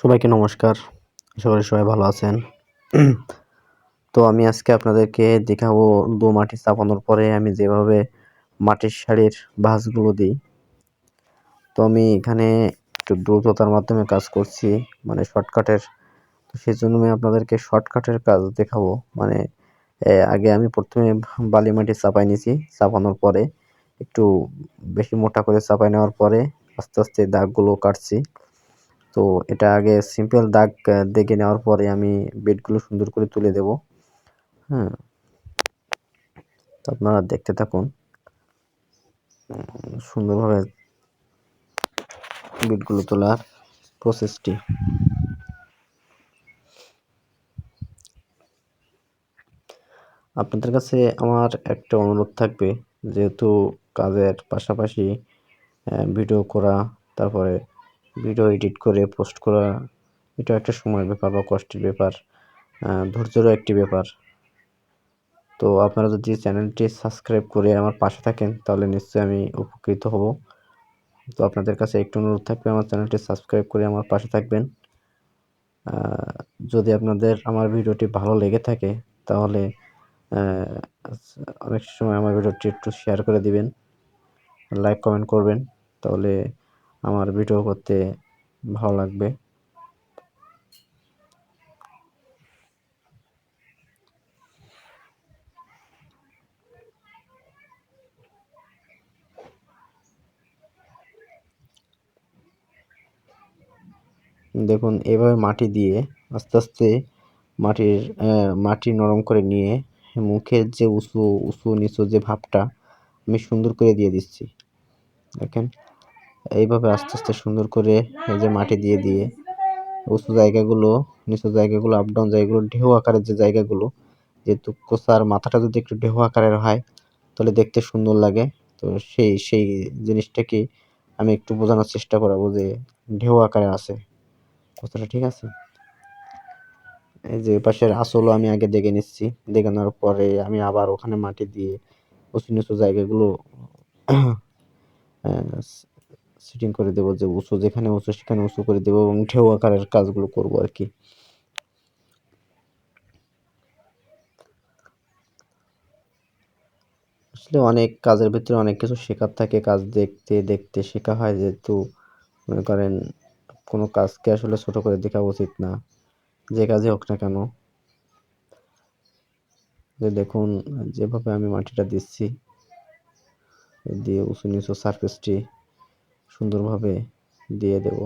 সবাইকে নমস্কার। আশা করি সবাই ভালো আছেন। তো আমি আজকে আপনাদেরকে দেখাবো দোমাটি চাপানোর পরে আমি যেভাবে মাটির সারির ভাঁজগুলো দিই। তো আমি এখানে একটু দ্রুততার মাধ্যমে কাজ করছি, মানে শর্টকাটের। তো সেজন্য আমি আপনাদেরকে শর্টকাটের কাজ দেখাবো। মানে আগে আমি প্রথমে বালি মাটি চাপাই নিয়েছি, চাপানোর পরে একটু বেশি মোটা করে চাপাই নেওয়ার পরে আস্তে আস্তে দাগগুলো কাটছি। তো এটা আগে সিম্পল দাগ দেখে নেওয়ার পরে আমি বেডগুলো সুন্দর করে তুলে দেব। হ্যাঁ, তো আপনারা দেখতে থাকুন সুন্দরভাবে বেডগুলো তোলার প্রসেসটি। আপনাদের কাছে আমার একটা অনুরোধ থাকবে, যেহেতু কাজের পাশাপাশি ভিডিও করা, তারপরে ভিডিও এডিট করে পোস্ট করা, এটা একটা সময়ের ব্যাপার বা কষ্টের ব্যাপার, ধৈর্যেরও একটি ব্যাপার। তো আপনারা যদি চ্যানেলটি সাবস্ক্রাইব করে আমার পাশে থাকেন তাহলে নিশ্চয়ই আমি উপকৃত হব। তো আপনাদের কাছে একটু অনুরোধ থাকবে, আমার চ্যানেলটি সাবস্ক্রাইব করে আমার পাশে থাকবেন। যদি আপনাদের আমার ভিডিওটি ভালো লেগে থাকে তাহলে অনেক সময় আমার ভিডিওটি একটু শেয়ার করে দিবেন, লাইক কমেন্ট করবেন, তাহলে আমার ভিডিও করতে ভালো লাগবে। দেখুন, এভাবে মাটি দিয়ে আস্তে আস্তে মাটি নরম করে নিয়ে মুখের যে উঁচু উঁচু নিচু যে ভাবটা আমি সুন্দর করে দিয়ে দিচ্ছি। দেখেন, এইভাবে আস্তে আস্তে সুন্দর করে এই যে মাটি দিয়ে দিয়ে উঁচু জায়গাগুলো, নিচু জায়গাগুলো, আপ ডাউন জায়গাগুলো, ঢেউ আকারের যে জায়গাগুলো, যেহেতু কোসার মাথাটা যদি একটু ঢেউ আকারের হয় তাহলে দেখতে সুন্দর লাগে। তো সেই জিনিসটাকে আমি একটু বোঝানোর চেষ্টা করবো যে ঢেউ আকারে আছে কথাটা, ঠিক আছে? এই যে পাশের আসলও আমি আগে দেখে নিচ্ছি, দেখানোর পরে আমি আবার ওখানে মাটি দিয়ে উঁচু নিচু জায়গাগুলো সেটিং করে দেবো, যে উঁচু যেখানে উঁচু সেখানে উঁচু করে দেবো এবং ঢেউ আকারের কাজগুলো করবো আর কি। আসলে অনেক কাজের ভিতরে অনেক কিছু শেখার থাকে, কাজ দেখতে দেখতে শেখা হয়। যেহেতু মনে করেন কোনো কাজকে আসলে ছোট করে দেখা উচিত না, যে কাজে হোক না কেন। যে দেখুন, যেভাবে আমি মাটিটা দিচ্ছি, দিয়ে উঁচু নিচু সারফেসটি সুন্দরভাবে দিয়ে দেব।